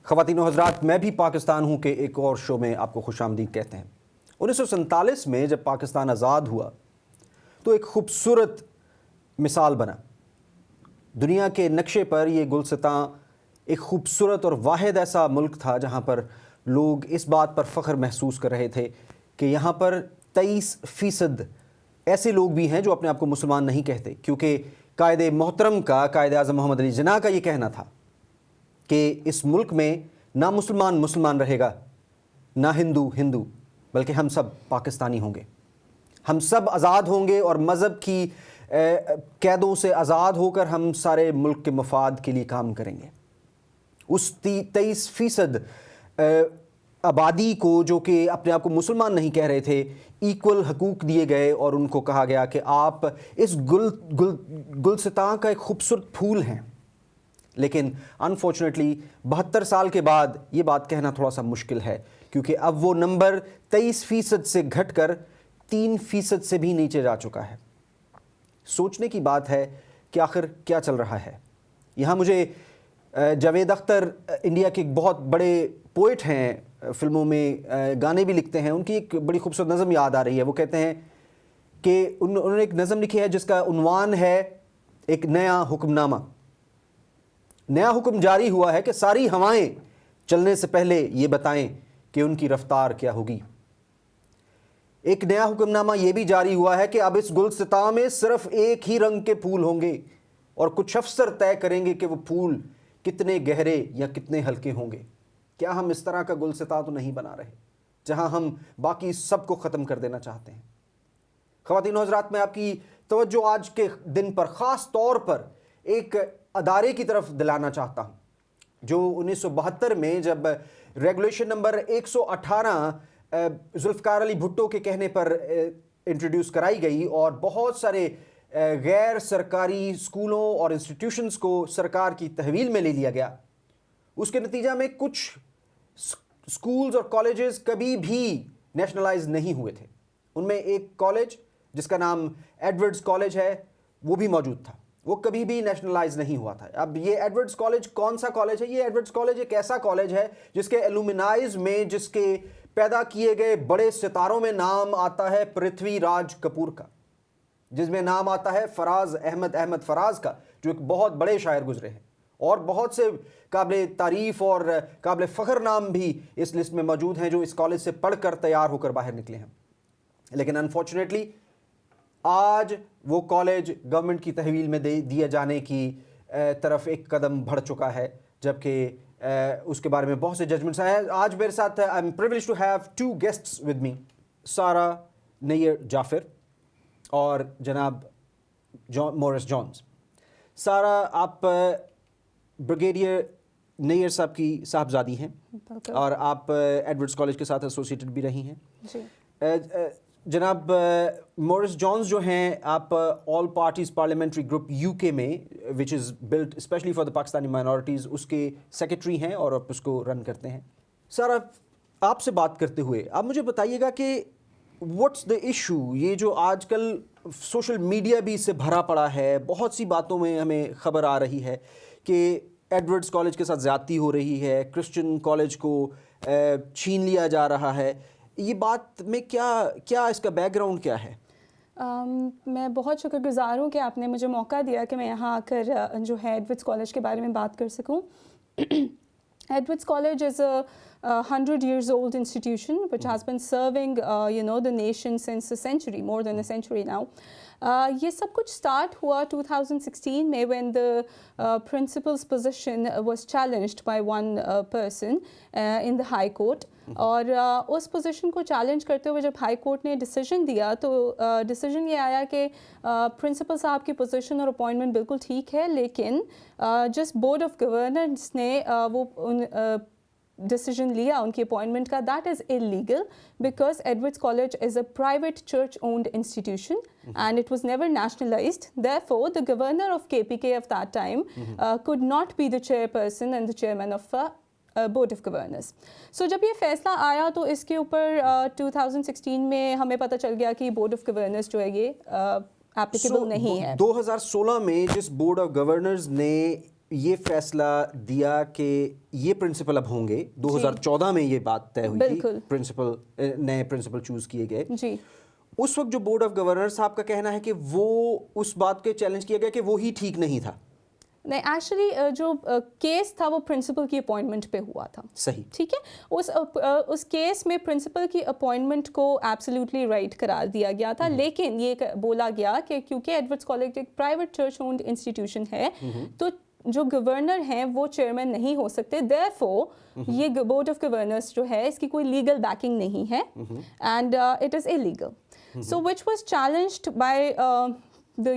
خواتین و حضرات، میں بھی پاکستان ہوں کہ ایک اور شو میں آپ کو خوش آمدید کہتے ہیں۔ 1947 میں جب پاکستان آزاد ہوا تو ایک خوبصورت مثال بنا۔ دنیا کے نقشے پر یہ گلستاں ایک خوبصورت اور واحد ایسا ملک تھا جہاں پر لوگ اس بات پر فخر محسوس کر رہے تھے کہ یہاں پر 23% ایسے لوگ بھی ہیں جو اپنے آپ کو مسلمان نہیں کہتے، کیونکہ قائد محترم کا، قائد اعظم محمد علی جناح کا یہ کہنا تھا کہ اس ملک میں نہ مسلمان مسلمان رہے گا، نہ ہندو ہندو، بلکہ ہم سب پاکستانی ہوں گے، ہم سب آزاد ہوں گے اور مذہب کی قیدوں سے آزاد ہو کر ہم سارے ملک کے مفاد کے لیے کام کریں گے۔ اس 23% آبادی کو جو کہ اپنے آپ کو مسلمان نہیں کہہ رہے تھے، ایکول حقوق دیے گئے اور ان کو کہا گیا کہ آپ اس گلستاں کا ایک خوبصورت پھول ہیں۔ لیکن انفارچونیٹلی 72 سال کے بعد یہ بات کہنا تھوڑا سا مشکل ہے، کیونکہ اب وہ نمبر 23% سے گھٹ کر 3% سے بھی نیچے جا چکا ہے۔ سوچنے کی بات ہے کہ آخر کیا چل رہا ہے۔ یہاں مجھے جاوید اختر، انڈیا کے ایک بہت بڑے پوئٹ ہیں، فلموں میں گانے بھی لکھتے ہیں، ان کی ایک بڑی خوبصورت نظم یاد آ رہی ہے۔ وہ کہتے ہیں کہ انہوں نے ایک نظم لکھی ہے جس کا عنوان ہے ایک نیا حکم نامہ۔ نیا حکم جاری ہوا ہے کہ ساری ہوائیں چلنے سے پہلے یہ بتائیں کہ ان کی رفتار کیا ہوگی۔ ایک نیا حکم نامہ یہ بھی جاری ہوا ہے کہ اب اس گلستاں میں صرف ایک ہی رنگ کے پھول ہوں گے اور کچھ افسر طے کریں گے کہ وہ پھول کتنے گہرے یا کتنے ہلکے ہوں گے۔ کیا ہم اس طرح کا گلستاں تو نہیں بنا رہے جہاں ہم باقی سب کو ختم کر دینا چاہتے ہیں؟ خواتین و حضرات، میں آپ کی توجہ آج کے دن پر خاص طور پر ایک ادارے کی طرف دلانا چاہتا ہوں جو 1972 میں جب ریگولیشن نمبر 118 ذوالفقار علی بھٹو کے کہنے پر انٹروڈیوس کرائی گئی اور بہت سارے غیر سرکاری اسکولوں اور انسٹیٹیوشنز کو سرکار کی تحویل میں لے لیا گیا۔ اس کے نتیجہ میں کچھ اسکولز اور کالجز کبھی بھی نیشنلائز نہیں ہوئے تھے۔ ان میں ایک کالج جس کا نام ایڈورڈز کالج ہے وہ بھی موجود تھا، وہ کبھی بھی نیشنلائز نہیں ہوا تھا۔ اب یہ ایڈورڈز کالج کون سا کالج ہے؟ یہ ایڈورڈز کالج ایک ایسا کالج ہے جس کے ایلومنائز میں، جس کے پیدا کیے گئے بڑے ستاروں میں نام آتا ہے پرتھوی راج کپور کا، جس میں نام آتا ہے فراز احمد فراز کا، جو ایک بہت بڑے شاعر گزرے ہیں، اور بہت سے قابل تعریف اور قابل فخر نام بھی اس لسٹ میں موجود ہیں جو اس کالج سے پڑھ کر تیار ہو کر باہر نکلے ہیں۔ لیکن انفارچونیٹلی آج وہ کالج گورنمنٹ کی تحویل میں دیا جانے کی طرف ایک قدم بڑھ چکا ہے، جبکہ اس کے بارے میں بہت سے ججمنٹس آئے ہیں۔ آج میرے ساتھ I am privileged to have 2 guests with me, Sarah Nayyar Jafar اور جناب مورس جونز۔ سارہ، آپ بریگیڈیئر نیر صاحب کی صاحبزادی ہیں اور آپ ایڈورڈز کالج کے ساتھ ایسوسیٹڈ بھی رہی ہیں۔ جی۔ جناب مورس جونز جو ہیں، آپ all parties parliamentary group UK میں which is built specially for the Pakistani minorities, اس کے سیکرٹری ہیں اور آپ اس کو رن کرتے ہیں۔ سارہ، آپ سے بات کرتے ہوئے آپ مجھے بتائیے گا کہ واٹس دا ایشو، یہ جو آج کل سوشل میڈیا بھی اس سے بھرا پڑا ہے، بہت سی باتوں میں ہمیں خبر آ رہی ہے کہ ایڈورڈز کالج کے ساتھ زیادتی ہو رہی ہے، کرسچن کالج کو چھین لیا جا رہا ہے، یہ بات میں کیا اس کا بیک گراؤنڈ کیا ہے؟ میں بہت شکر گزار ہوں کہ آپ نے مجھے موقع دیا کہ میں یہاں آ کر جو ہے ایڈورڈز کالج کے بارے میں بات کر سکوں۔ Edwards College is a 100 years old institution which has been serving the nation since a century, more than a century now. یہ سب کچھ اسٹارٹ ہوا 2016 میں when the principal's position was challenged by one person in the high court. اور اس position کو challenge کرتے ہوئے جب high court نے ڈیسیجن دیا تو ڈیسیجن یہ آیا کہ پرنسپل صاحب کی پوزیشن اور اپوائنٹمنٹ بالکل ٹھیک ہے، لیکن جس بورڈ آف گورنرز نے وہ ڈیسیجن لیا ان کی اپوائنٹمنٹ کا، that is illegal because Edwards college is a private church owned institution and it was never nationalised. Therefore, the governor of KPK of that time could not be the chairperson and the chairman of board of governors. So جب یہ فیصلہ آیا تو اس کے اوپر 2016 میں ہمیں پتہ چل گیا کہ بورڈ آف گورنرز جو ہے یہ ایپلیکیبل نہیں ہے. 2016 میں جس بورڈ آف گورنرز نے یہ فیصلہ دیا کہ یہ پرنسپل اب ہوں گے، 2014 میں یہ بات طے ہوئی تھی، پرنسپل نئے پرنسپل چوز کیے گئے جی. اس وقت جو بورڈ آف گورنر صاحب کا کہنا ہے کہ وہ اس بات کے چیلنج کیا گیا کہ وہی ٹھیک نہیں تھا. نہیں، ایکچولی جو کیس تھا وہ پرنسپل کی اپوائنٹمنٹ پہ ہوا تھا. صحیح. ٹھیک ہے، اس کیس میں پرنسپل کی اپوائنٹمنٹ کو ایبسلیوٹلی رائٹ قرار دیا گیا تھا، لیکن یہ بولا گیا کہ کیونکہ ایڈورڈز کالج ایک پرائیویٹ چرچ اونڈ انسٹیٹیوشن ہے تو جو گورنر ہیں وہ چیئرمین نہیں ہو سکتے. therefore یہ بورڈ آف گورنرز جو ہے اس کی کوئی لیگل بیکنگ نہیں ہے and it is illegal. So which was challenged by the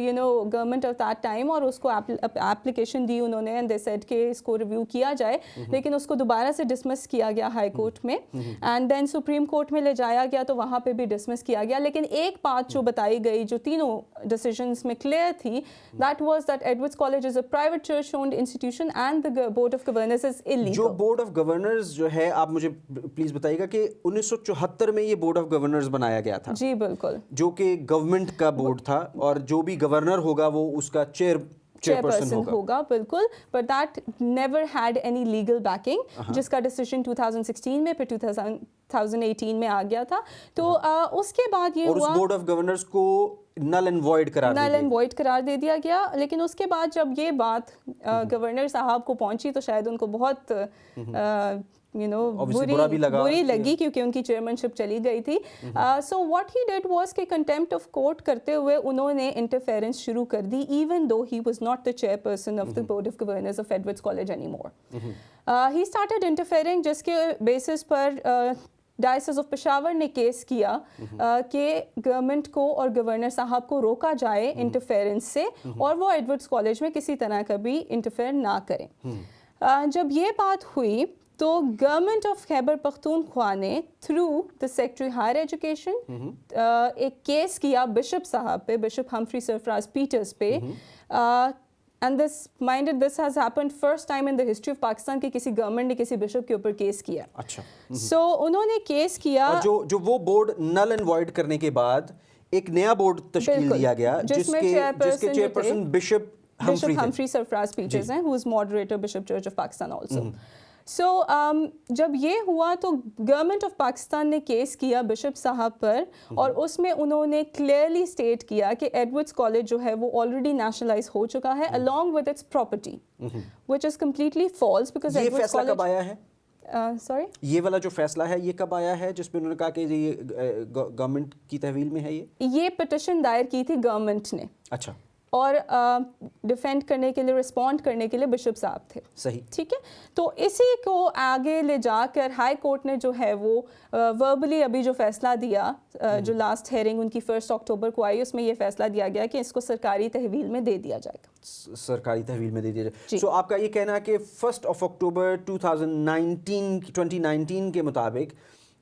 government of that time, اور اس کو اپلیکیشن دی انہوں نے, and they said کہ اس کو ریویو کیا جائے, لیکن اس کو دوبارہ سے ڈسمس کیا گیا ہائی کورٹ میں, اینڈ دین سپریم کورٹ میں لے جایا گیا تو وہاں پہ بھی ڈسمس کیا گیا. لیکن ایک بات جو بتائی گئی جو تینوں ڈیسیژنس میں کلیئر تھی, that was that Edwards college is a private church owned institution and the board of governors is illegal. جو بورڈ آف گورنرز جو ہے, آپ مجھے پلیز بتائیے گا کہ 1974 میں یہ بورڈ آف گورنرز بنایا گیا تھا. جی بالکل, جو کہ گورنمنٹ کا بورڈ تھا, اور جو بھی گورنر ہوگا وہ اس کا چیئرپرسن ہوگا. بالکل, but that never had any legal backing, جس کا ڈیسیژن 2016 میں پھر 2018 میں آ گیا تھا. تو اس کے بعد یہ اور ہوا, اس بورڈ آف گورنرز کو نل اینڈ وائڈ قرار دے دیا گیا. لیکن اس کے بعد جب یہ بات گورنر صاحب کو پہنچی تو شاید ان کو بہت بری لگی, کیونکہ ان کی چیئرمین شپ چلی گئی تھی. So what he did was کہ کنٹیمپٹ آف کورٹ کرتے ہوئے انہوں نے انٹرفیئرنس شروع کر دی, even though he was not the chairperson of the board of governors of Edwardes college anymore. He started interfering, جس کے بیسس پر ڈائسس آف پشاور نے کیس کیا کہ گورنمنٹ کو اور گورنر صاحب کو روکا جائے انٹرفیئرنس سے, اور وہ ایڈورڈز کالج میں کسی طرح کا بھی انٹرفیئر نہ کریں. جب یہ بات ہوئی تو گورنمنٹ آف خیبر پختونخوا نے through the secretary higher education ایک کیس کیا بشپ صاحب پہ, بشپ ہمفری سرفراز پیٹرز پہ. And this has happened first time in the history of Pakistan کہ کسی گورنمنٹ نے کسی بشپ کے اوپر کیس کیا. اچھا, سو انہوں نے کیس کیا, جو وہ بورڈ نل اینڈ وائڈ کرنے کے بعد ایک نیا بورڈ تشکیل دیا گیا جس کے chairperson bishop Humphrey Sarfraz Peter's ہیں, who is moderator Bishop Church of Pakistan also. سو جب یہ ہوا تو گورنمنٹ آف پاکستان نے کیس کیا بشپ صاحب پر, اور اس میں انہوں نے کلیئرلی اسٹیٹ کیا کہ ایڈورڈز کالج جو ہے وہ آلریڈی نیشنلائز ہو چکا ہے along with its property, which is completely false because یہ فیصلہ کب آیا ہے؟ سوری, یہ والا جو فیصلہ ہے یہ کب آیا ہے جس میں انہوں نے کہا کہ یہ گورنمنٹ کی تحویل میں ہے؟ یہ پٹیشن دائر کی تھی گورنمنٹ نے. اچھا. اور ڈیفینڈ کرنے کے لیے, رسپونڈ کرنے کے لیے بشپ صاحب تھے. صحیح. ٹھیک ہے, تو اسی کو آگے لے جا کر ہائی کورٹ نے جو ہے وہ وربلی ابھی جو فیصلہ دیا, جو لاسٹ ہیئرنگ ان کی 1 اکتوبر کو آئی, اس میں یہ فیصلہ دیا گیا کہ اس کو سرکاری تحویل میں دے دیا جائے گا. سرکاری تحویل میں دے دیا جائے. سو آپ کا یہ کہنا ہے کہ 1 اکتوبر 2019 کے مطابق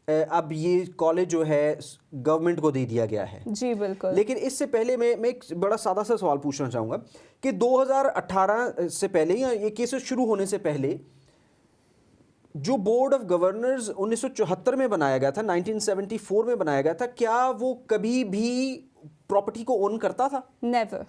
اب یہ کالج جو ہے گورنمنٹ کو دے دیا گیا ہے. جی بالکل. لیکن اس سے پہلے میں ایک بڑا سادہ سا سوال پوچھنا چاہوں گا کہ 2018 سے پہلے یا یہ کیسز شروع ہونے سے پہلے جو بورڈ آف گورنرز 1974 میں بنایا گیا تھا, 1974 میں بنایا گیا تھا, کیا وہ کبھی بھی پراپرٹی کو اون کرتا تھا؟ نیور.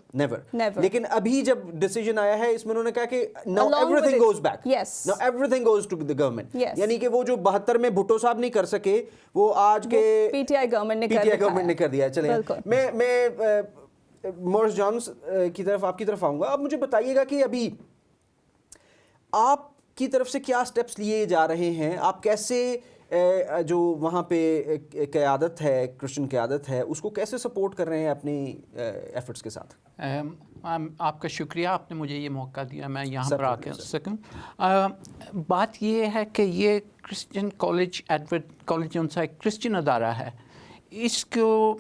لیکن ابھی جب ڈیسیژن آیا ہے اس میں انہوں نے کہا کہ now everything goes back. Now everything goes to the government. یعنی کہ وہ جو 72 میں بھٹو صاحب نہیں کر سکے وہ آج کے پی ٹی آئی گورنمنٹ نے کر دیا. چلیں میں مورس جانس کی طرف, آپ کی طرف آؤں گا. اب مجھے بتائیے گا کہ ابھی آپ کی طرف سے کیا سٹیپس لیے جا رہے ہیں, آپ کیسے جو وہاں پہ قیادت ہے, کرسچن قیادت ہے, اس کو کیسے سپورٹ کر رہے ہیں اپنی ایفرٹس کے ساتھ؟ آپ کا شکریہ, آپ نے مجھے یہ موقع دیا میں یہاں پر آ کے سکوں. بات یہ ہے کہ یہ کرسچن کالج, ایڈورڈ کالج ان سا ایک کرسچن ادارہ ہے. اس کو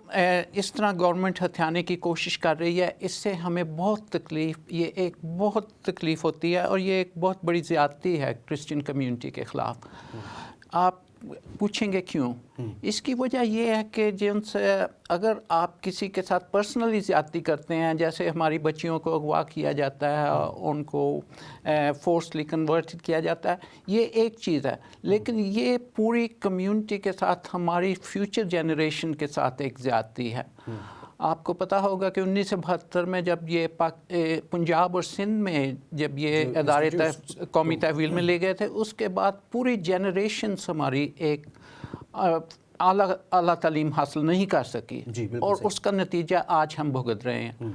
اس طرح گورنمنٹ ہتھیانے کی کوشش کر رہی ہے, اس سے ہمیں بہت تکلیف, یہ ایک بہت تکلیف ہوتی ہے, اور یہ ایک بہت بڑی زیادتی ہے کرسچن کمیونٹی کے خلاف. آپ پوچھیں گے کیوں؟ اس کی وجہ یہ ہے کہ جن سے اگر آپ کسی کے ساتھ پرسنلی زیادتی کرتے ہیں, جیسے ہماری بچیوں کو اغوا کیا جاتا ہے, ان کو فورسلی کنورٹ کیا جاتا ہے, یہ ایک چیز ہے. لیکن یہ پوری کمیونٹی کے ساتھ, ہماری فیوچر جنریشن کے ساتھ ایک زیادتی ہے. آپ کو پتہ ہوگا کہ 1972 میں جب یہ پنجاب اور سندھ میں جب یہ ادارے قومی تحویل میں لے گئے تھے، اس کے بعد پوری جنریشنز ہماری ایک اعلیٰ تعلیم حاصل نہیں کر سکی، اور اس کا نتیجہ آج ہم بھگت رہے ہیں۔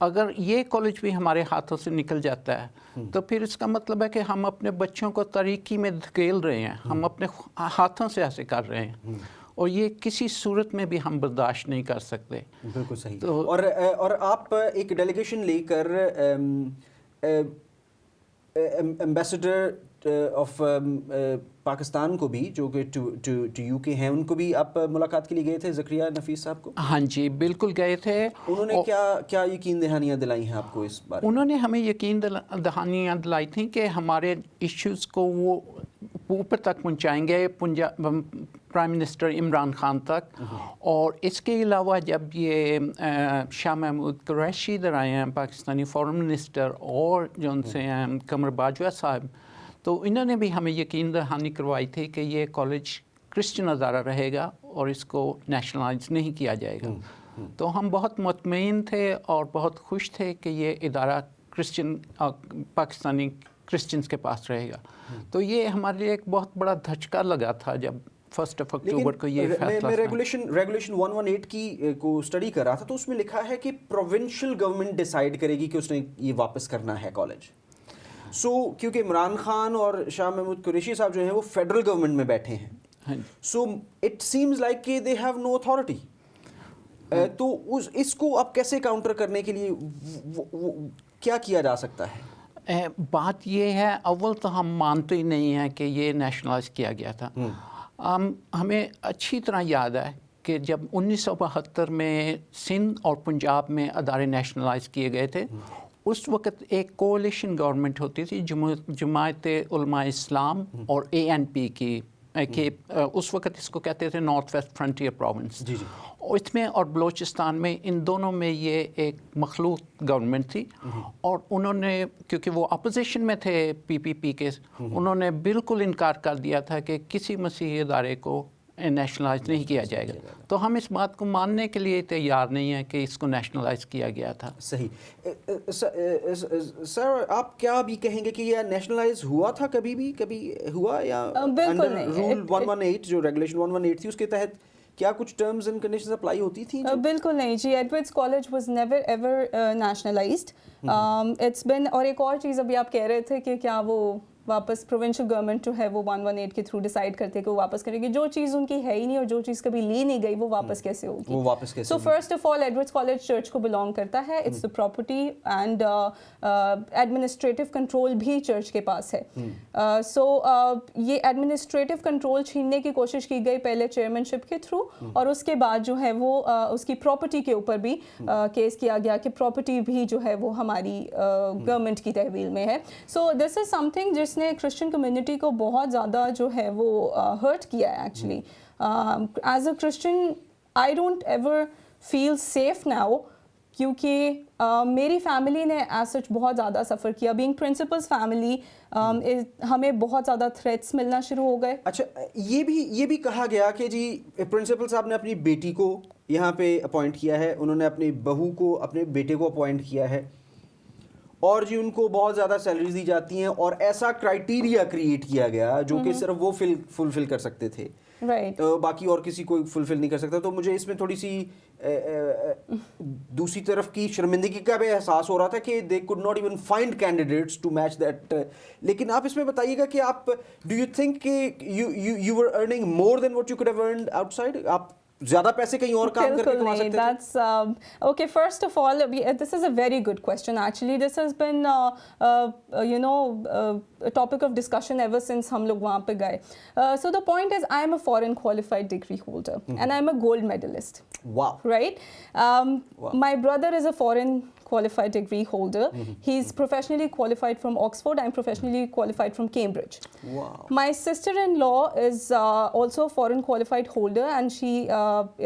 اگر یہ کالج بھی ہمارے ہاتھوں سے نکل جاتا ہے تو پھر اس کا مطلب ہے کہ ہم اپنے بچوں کو تاریکی میں دھکیل رہے ہیں، ہم اپنے ہاتھوں سے ایسے کر رہے ہیں، اور یہ کسی صورت میں بھی ہم برداشت نہیں کر سکتے۔ بالکل صحیح۔ اور آپ ایک ڈیلیگیشن لے کر ایمبیسڈر آف پاکستان کو بھی، جو کہ ٹو یو کے ہیں، ان کو بھی آپ ملاقات کے لیے گئے تھے، زکریا نفیس صاحب کو؟ ہاں جی بالکل گئے تھے۔ انہوں نے کیا یقین دہانیاں دلائی ہیں آپ کو اس بارے میں؟ انہوں نے ہمیں یقین دہانیاں دلائی تھیں کہ ہمارے ایشوز کو وہ اوپر تک پہنچائیں گے، پرائم منسٹر عمران خان تک۔ اور اس کے علاوہ جب یہ شاہ محمود قریشی ادھر آئے ہیں، پاکستانی فارن منسٹر، اور جو ان سے ہیں قمر باجوہ صاحب، تو انہوں نے بھی ہمیں یقین دہانی کروائی تھی کہ یہ کالج کرسچن ادارہ رہے گا اور اس کو نیشنلائز نہیں کیا جائے گا۔ تو ہم بہت مطمئن تھے اور بہت خوش تھے کہ یہ ادارہ کرسچن پاکستانی کرسچنز کے پاس رہے گا۔ تو یہ ہمارے لیے ایک بہت بڑا دھچکا لگا تھا جب 1 اکتوبر کو یہ فیصلہ۔ میں ریگولیشن 118 کی کو اسٹڈی کر رہا تھا، تو اس میں لکھا ہے کہ پروونشل گورنمنٹ ڈیسائیڈ کرے گی کہ اس نے یہ واپس کرنا ہے کالج۔ کیونکہ عمران خان اور شاہ محمود قریشی صاحب جو ہیں وہ فیڈرل گورنمنٹ میں بیٹھے ہیں، سو اٹ سیمز لائک کہ دے ہیو نو اتھارٹی۔ تو اس کو اب کیسے کاؤنٹر کرنے کے لیے کیا کیا جا سکتا ہے؟ بات یہ ہے، اول تو ہم مانتے ہی نہیں ہیں کہ یہ نیشنلائز کیا گیا تھا۔ ہمیں اچھی طرح یاد ہے کہ جب 1972 میں سندھ اور پنجاب میں ادارے نیشنلائز کیے گئے تھے، اس وقت ایک کولیشن گورنمنٹ ہوتی تھی جماعت علماء اسلام اور ANP کی، کہ اس وقت اس کو کہتے تھے نارتھ ویسٹ فرنٹیئر پروونس۔ اس میں اور بلوچستان میں، ان دونوں میں یہ ایک مخلوط گورنمنٹ تھی، اور انہوں نے، کیونکہ وہ اپوزیشن میں تھے PPP کے، انہوں نے بالکل انکار کر دیا تھا کہ کسی مسیحی ادارے کو نیشنلائز نہیں کیا جائے گا۔ تو ہم اس بات کو ماننے کے لیے تیار نہیں ہیں کہ اس کو نیشنلائز کیا گیا تھا۔ صحیح۔ سر آپ کیا بھی کہیں گے کہ یہ نیشنلائز ہوا تھا، کبھی ہوا، یا بالکل نہیں؟ رول 118 جو ریگولیشن 118 تھی، اس کے تحت کیا کچھ ٹرمز اینڈ کنڈیشنز اپلائی ہوتی تھیں؟ بالکل نہیں جی، Edwardes college was never ever nationalised. It's been, اور ایک اور چیز ابھی آپ کہہ رہے تھے کہ کیا وہ واپس پروونشل گورنمنٹ جو ہے وہ 118 کے تھرو ڈیسائیڈ کرتے کہ وہ واپس کرے گی۔ جو چیز ان کی ہے ہی نہیں اور جو چیز کبھی لی نہیں گئی، وہ واپس کیسے ہوگی؟ وہ واپس کیسے؟ So first of all Edwardes college church کو بلانگ کرتا ہے، it's the property, and administrative control بھی چرچ کے پاس ہے۔ سو یہ ایڈمنسٹریٹو کنٹرول چھیننے کی کوشش کی گئی پہلے چیئرمین شپ کے تھرو، اور اس کے بعد جو ہے وہ اس کی پراپرٹی کے اوپر بھی کیس کیا گیا کہ پراپرٹی بھی جو ہے وہ ہماری گورنمنٹ کی تحویل میں ہے۔ سو دس از سم تھنگ جس نے کرسچن کمیونٹی کو بہت زیادہ جو ہے وہ ہرٹ کیا ہے actually. As a Christian I don't ever feel safe now, کیونکہ میری فیملی نے ایز سچ بہت زیادہ سفر کیا۔ بینگ پرنسپلز فیملی، ہمیں بہت زیادہ تھریٹس ملنا شروع ہو گئے۔ اچھا، یہ بھی کہا گیا کہ جی پرنسپل صاحب نے اپنی بیٹی کو یہاں پہ اپوائنٹ کیا ہے، انہوں نے اپنی بہو کو، اپنے بیٹے کو اپوائنٹ کیا ہے، اور جی ان کو بہت زیادہ سیلریز دی جاتی ہیں، اور ایسا کرائٹیریا کریٹ کیا گیا جو کہ صرف وہ فلفل کر سکتے تھے، باقی اور کسی کوئی فلفل نہیں کر سکتا۔ تو مجھے اس میں تھوڑی سی دوسری طرف کی شرمندگی کا بھی احساس ہو رہا تھا کہ they could not even find candidates to match that. لیکن آپ اس میں بتائیے گا کہ آپ ڈو یو تھنک کہ you were earning more than what you could have earned آؤٹ سائڈ؟ آپ زیادہ پیسے کہیں اور کام کر کے کما سکتے تھے؟ That's okay. First of all, this is a very good question. Actually, this has been a topic of discussion ever since hum log wahan pe gaye. So the point is, I am a foreign qualified degree holder, and I am a gold medalist. Wow. Right? My brother is a foreign qualified degree holder. He's professionally qualified from Oxford. I'm professionally qualified from Cambridge. Wow. My sister-in-law is also a foreign qualified holder, and she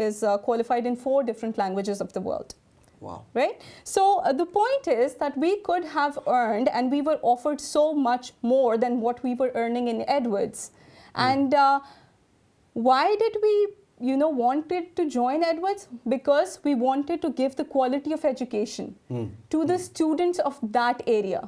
is qualified in 4 different languages of the world. Wow. Right? So the point is that we could have earned, and we were offered so much more than what we were earning in Edwards. And why did we wanted to join Edwards because we wanted to give the quality of education to the students of that area.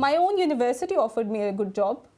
My own university offered me a good job.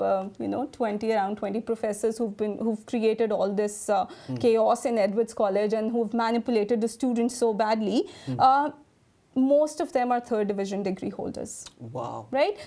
around 20 professors who've created all this chaos in Edwards College and who've manipulated the students so badly. Most of them are third division degree holders. Wow. Right?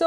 So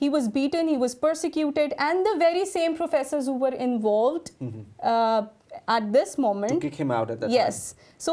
He was beaten, he was persecuted, and the very same professors who were involved at this moment. To kick him out at that yes. time. So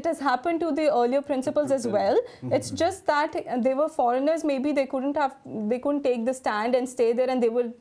It has happened to the earlier principals as well. It's just that they were foreigners, maybe they couldn't take the stand and stay there, and they were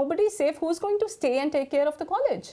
nobody is safe. Who's going to stay and take care of the college?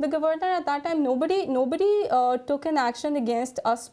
The governor at that time, nobody took an action against us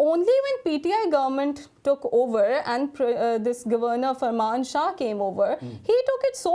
Only when PTI government took over and this governor Farman Shah came over, he took it so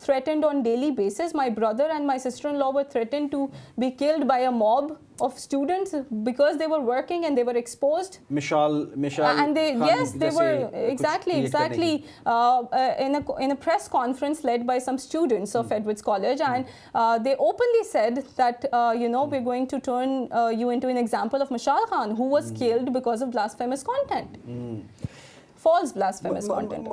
threatened on daily basis. My brother and my sister-in-law were threatened to be killed by a mob of students because they were working and they were exposed. Mishal and they were exactly in a press conference led by some students of Edwards College, and they openly said that we're going to turn you into an example of Mishal Khan, who was killed because of blasphemous content. False blasphemous content.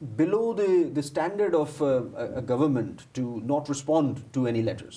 below the standard of a government to not respond to any letters,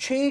6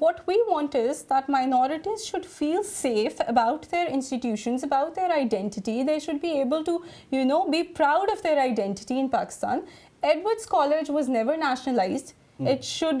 What we want is that minorities should feel safe about their institutions, about their identity. They should be able to, be proud of their identity in Pakistan. Edwards College was never nationalized. It should,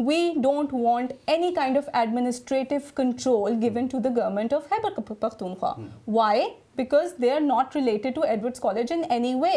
we don't want any kind of administrative control given to the government of Khyber Pakhtunkhwa. Why? Because they are not related to Edwards College in any way.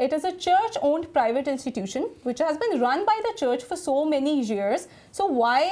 It is a church-owned private institution which has been run by the church for so many years. So why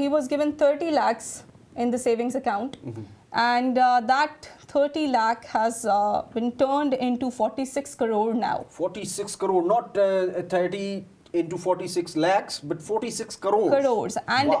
he was given 30 lakhs in the savings account, and that 30 lakh has been turned into 46 crore now. 46 crore, not 30 into 46 lakhs, but 46 crores. crores. And Wow.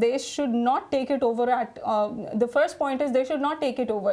They should not take it over at the first point is they should not take it over.